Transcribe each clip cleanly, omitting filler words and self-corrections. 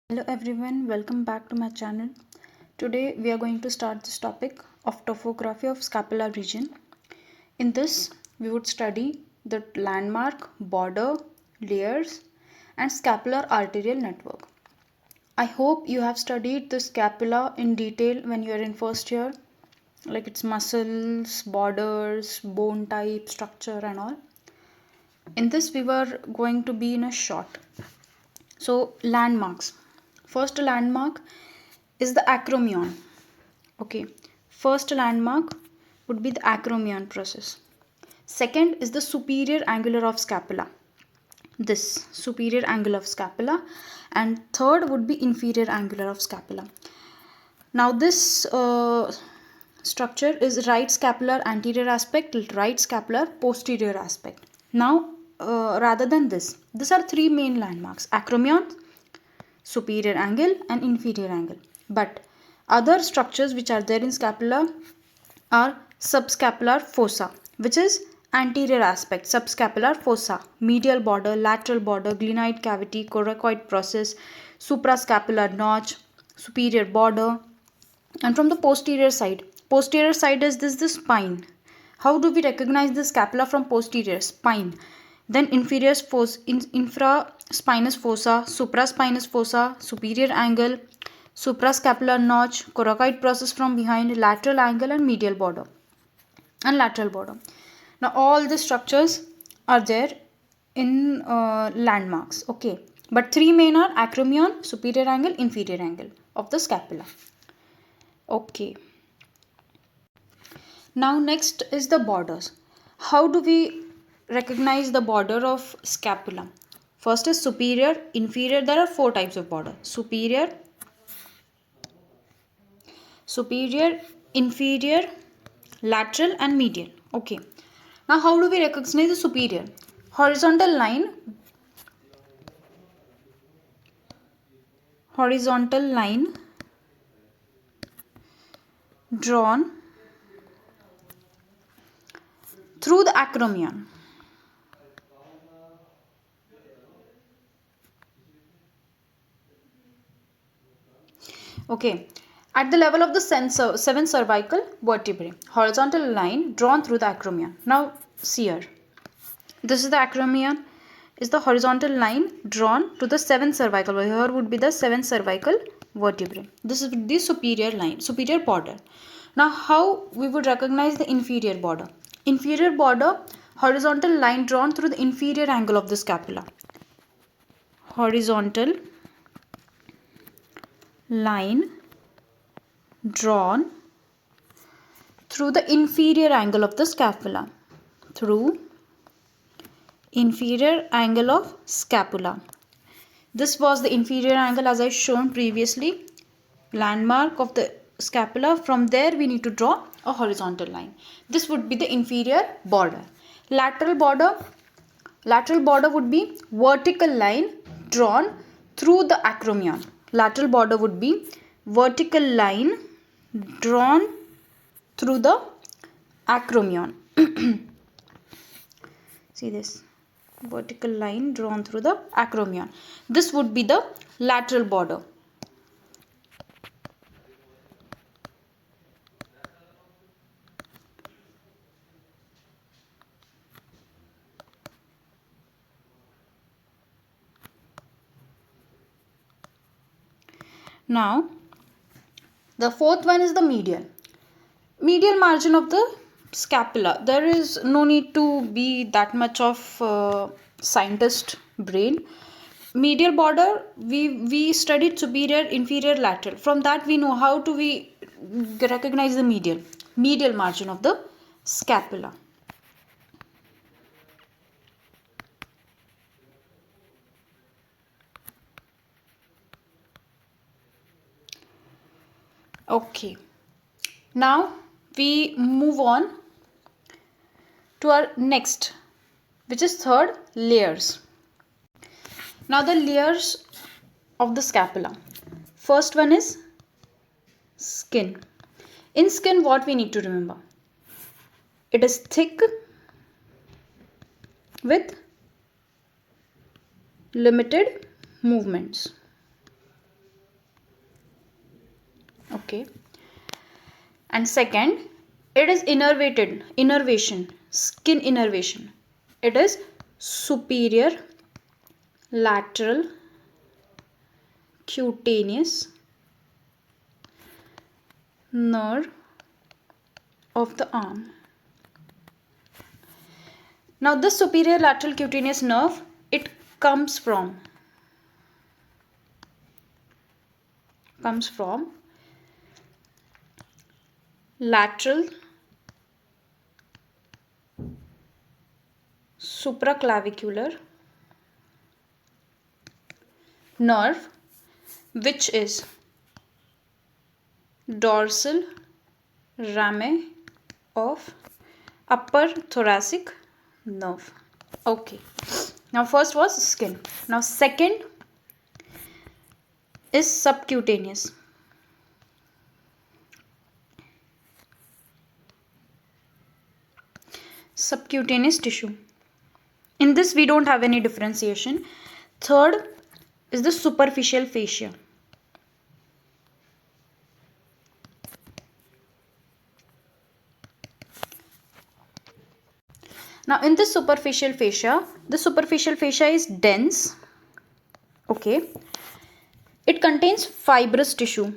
Hello everyone, welcome back to my channel. Today we are going to start this topic of topography of scapular region. In this, we would study the landmark, border, layers and scapular arterial network. I hope you have studied the scapula in detail when you are in first year, like its muscles, borders, bone type, structure and all. In this we were going to be in a short. So landmarks. First landmark is the acromion. Okay, first landmark would be the acromion process. Second is the superior angular of scapula. This superior angle of scapula, and third would be inferior angular of scapula. Now this structure is right scapular anterior aspect, right scapular posterior aspect. Now rather than this, these are three main landmarks: acromion, superior angle and inferior angle. But other structures which are there in scapula are subscapular fossa, which is anterior aspect, subscapular fossa, medial border, lateral border, glenoid cavity, coracoid process, suprascapular notch, superior border. And from the posterior side is this the spine. How do we recognize the scapula from posterior? Spine. Then inferior fossa, infraspinous fossa, supraspinous fossa, superior angle, suprascapular notch, coracoid process from behind, lateral angle and medial border and lateral border. Now all the structures are there in landmarks. Okay, but three main are acromion, superior angle, inferior angle of the scapula. Okay. Now next is the borders. How do we recognize the border of scapula? First is superior, inferior. There are four types of border: superior, inferior, lateral and medial. Okay. Now how do we recognize the superior? Horizontal line drawn through the acromion. Okay, at the level of the seven cervical vertebrae, horizontal line drawn through the acromion. Now see here, this is the acromion, is the horizontal line drawn to the seven cervical. Here would be the seven cervical vertebrae. This is the superior line, superior border. Now how we would recognize the inferior border? Inferior border, horizontal line drawn through the inferior angle of the scapula. Horizontal line drawn through the inferior angle of the scapula. Through inferior angle of scapula. This was the inferior angle as I shown previously. Landmark of the scapula. From there we need to draw a horizontal line. This would be the inferior border. Lateral border would be vertical line drawn through the acromion. Lateral border would be vertical line drawn through the acromion. See this, vertical line drawn through the acromion. This would be the lateral border. Now the fourth one is the medial margin of the scapula. There is no need to be that much of scientist brain. Medial border, we studied superior, inferior, lateral. From that we know how do we recognize the medial margin of the scapula. Okay, now we move on to our next, which is third, layers. Now the layers of the scapula. First one is skin. In skin, what we need to remember? It is thick with limited movements. Okay. And second, it is innervation, skin innervation. It is superior lateral cutaneous nerve of the arm. Now this superior lateral cutaneous nerve, it comes from lateral supraclavicular nerve, which is dorsal rami of upper thoracic nerve. Okay. Now first was skin. Now second is subcutaneous. Subcutaneous tissue. In this we don't have any differentiation. Third is the superficial fascia. Now in this superficial fascia, the superficial fascia is dense. Okay. It contains fibrous tissue.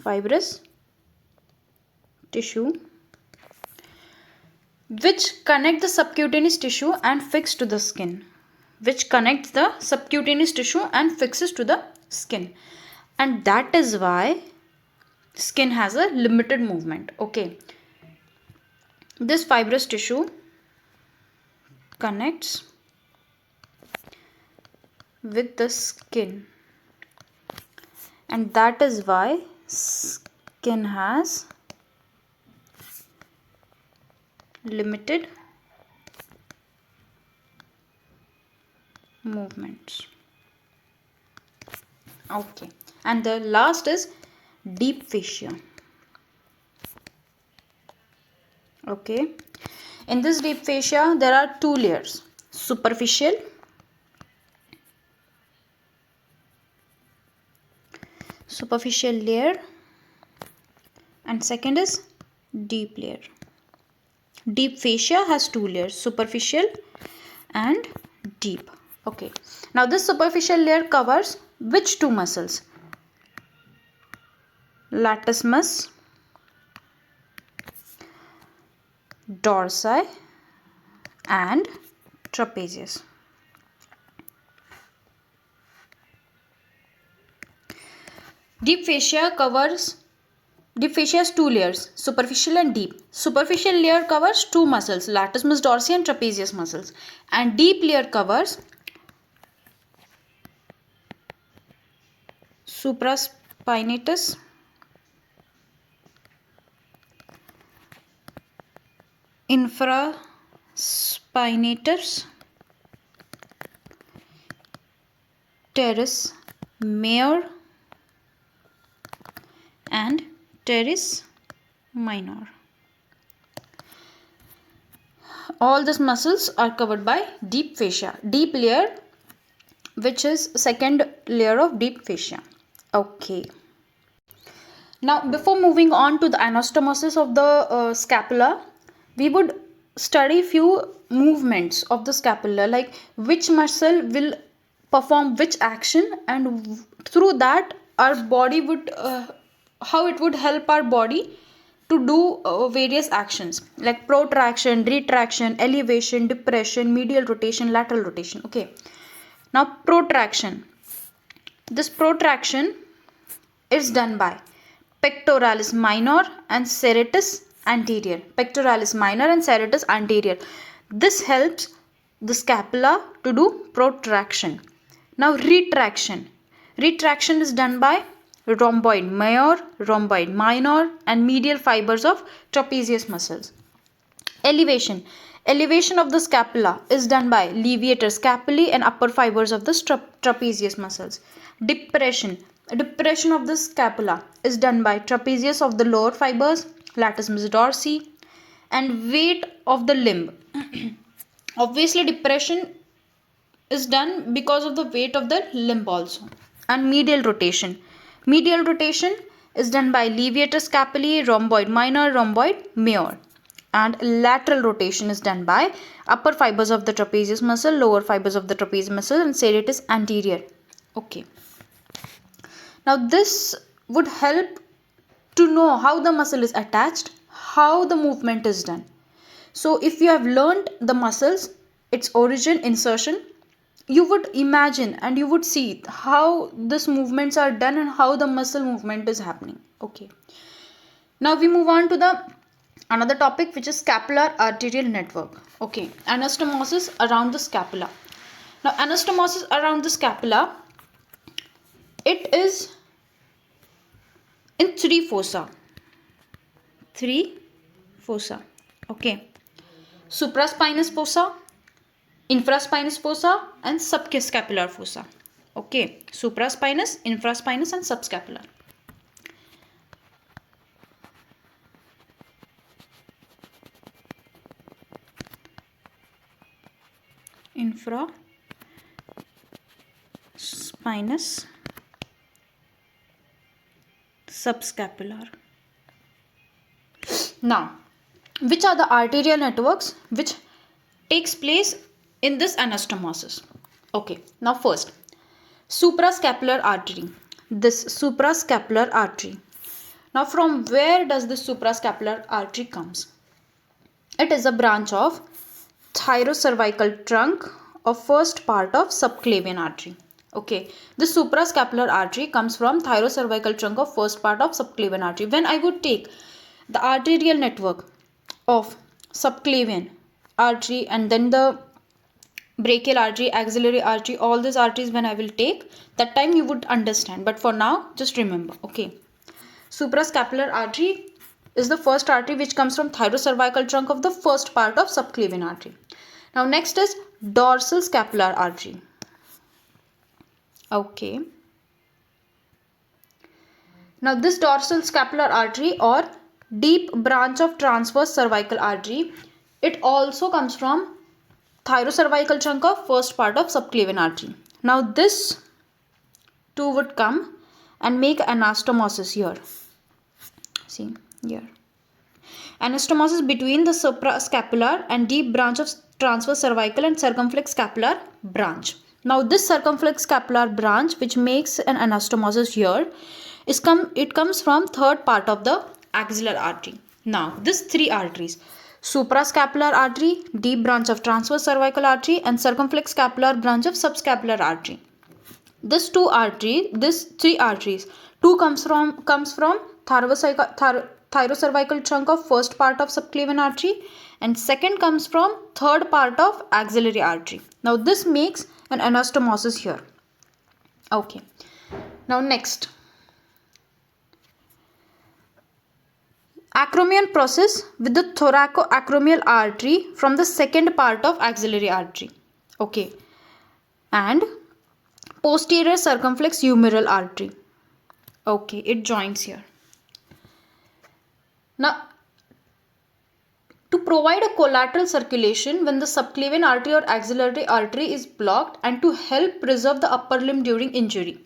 Fibrous tissue which connect the subcutaneous tissue and fix to the skin. Which connects the subcutaneous tissue and fixes to the skin. And that is why skin has a limited movement. Okay. This fibrous tissue connects with the skin. And that is why skin has limited movements. Okay. And the last is deep fascia. Okay. In this deep fascia, there are two layers. Superficial layer and second is deep layer. Deep fascia has two layers, superficial and deep. Okay. Now this superficial layer covers which two muscles? Latissimus dorsi and trapezius. Deep fascia has two layers, superficial and deep. Superficial layer covers two muscles, latissimus dorsi and trapezius muscles. And deep layer covers supraspinatus, infraspinatus, teres major and teres minor. All these muscles are covered by deep fascia. Deep layer, which is second layer of deep fascia. Okay. Now before moving on to the anastomosis of the scapula, we would study few movements of the scapula, like which muscle will perform which action, and through that our body would how it would help our body to do various actions like protraction, retraction, elevation, depression, medial rotation, lateral rotation. Okay. Now protraction. This protraction is done by pectoralis minor and serratus anterior. Pectoralis minor and serratus anterior. This helps the scapula to do protraction. Now retraction. Retraction is done by rhomboid major, rhomboid minor and medial fibers of trapezius muscles. Elevation. Elevation of the scapula is done by levator scapulae and upper fibers of the trapezius muscles. Depression. Depression of the scapula is done by trapezius of the lower fibers, latissimus dorsi, and weight of the limb. Obviously, depression is done because of the weight of the limb also. And medial rotation. Medial rotation is done by levator scapulae, rhomboid minor, rhomboid major. And lateral rotation is done by upper fibers of the trapezius muscle, lower fibers of the trapezius muscle, and serratus anterior. Okay. Now this would help to know how the muscle is attached, how the movement is done. So if you have learned the muscles, its origin, insertion, you would imagine and you would see how these movements are done and how the muscle movement is happening. Okay. Now we move on to the another topic, which is scapular arterial network. Okay, anastomosis around the scapula. Now anastomosis around the scapula, it is in three fossa. Okay, supraspinous fossa, infraspinous fossa, and subscapular fossa. Okay, supraspinous, infraspinous, and subscapular. Infraspinous, subscapular. Now, which are the arterial networks which takes place in this anastomosis? Okay, now first, suprascapular artery. This suprascapular artery. Now from where does this suprascapular artery comes? It is a branch of thyrocervical trunk of first part of subclavian artery. Okay, the suprascapular artery comes from thyrocervical trunk of first part of subclavian artery. When I would take the arterial network of subclavian artery and then the brachial artery, axillary artery, all these arteries, when I will take, that time you would understand. But for now, just remember. Okay, suprascapular artery is the first artery which comes from thyrocervical trunk of the first part of subclavian artery. Now next is dorsal scapular artery. Okay. Now this dorsal scapular artery or deep branch of transverse cervical artery, it also comes from thyrocervical trunk of first part of subclavian artery. Now this two would come and make anastomosis here. See here. Anastomosis between the suprascapular and deep branch of transverse cervical and circumflex scapular branch. Now this circumflex scapular branch which makes an anastomosis here it comes from third part of the axillary artery. Now these three arteries, suprascapular artery, deep branch of transverse cervical artery, and circumflex scapular branch of subscapular artery. These three arteries, two comes from thyrocervical trunk of first part of subclavian artery, and second comes from third part of axillary artery. Now this makes an anastomosis here. Okay. Now next, acromion process with the thoracoacromial artery from the second part of axillary artery. Okay. And posterior circumflex humeral artery. Okay, it joins here. Now, to provide a collateral circulation when the subclavian artery or axillary artery is blocked and to help preserve the upper limb during injury.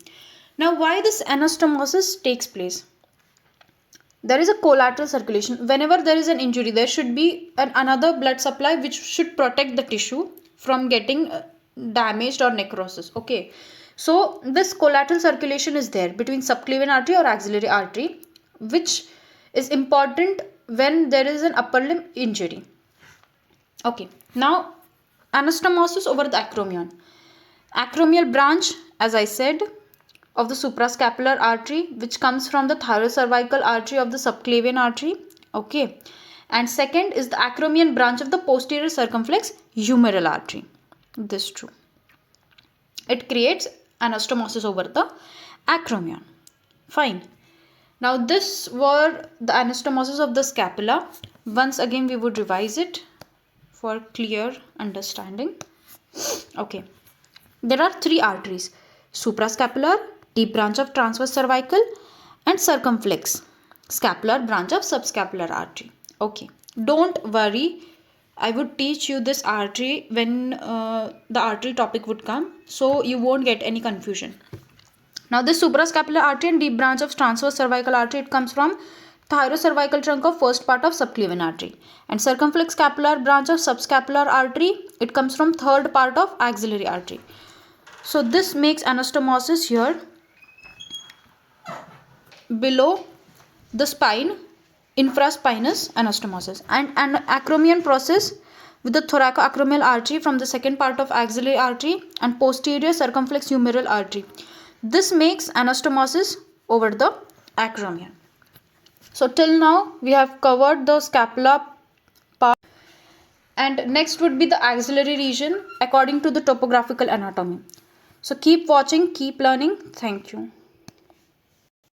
Now, why this anastomosis takes place? There is a collateral circulation. Whenever there is an injury, there should be another blood supply which should protect the tissue from getting damaged or necrosis. Okay. So, this collateral circulation is there between subclavian artery or axillary artery, which is important when there is an upper limb injury. Okay, now anastomosis over the acromion. Acromial branch, as I said, of the suprascapular artery, which comes from the thyrocervical artery of the subclavian artery. Okay, and second is the acromion branch of the posterior circumflex humeral artery. This true. It creates anastomosis over the acromion. Fine. Now this were the anastomosis of the scapula. Once again we would revise it for clear understanding. Okay. There are three arteries: suprascapular, deep branch of transverse cervical, and circumflex scapular branch of subscapular artery. Okay. Don't worry. I would teach you this artery when the artery topic would come, so you won't get any confusion. Now this suprascapular artery and deep branch of transverse cervical artery, it comes from thyrocervical trunk of first part of subclavian artery, and circumflex scapular branch of subscapular artery, it comes from third part of axillary artery. So this makes anastomosis here below the spine, infraspinous anastomosis, and an acromion process with the thoracoacromial artery from the second part of axillary artery and posterior circumflex humeral artery. This makes anastomosis over the acromion. So till now we have covered the scapula part, and next would be the axillary region according to the topographical anatomy. So keep watching, keep learning. Thank you.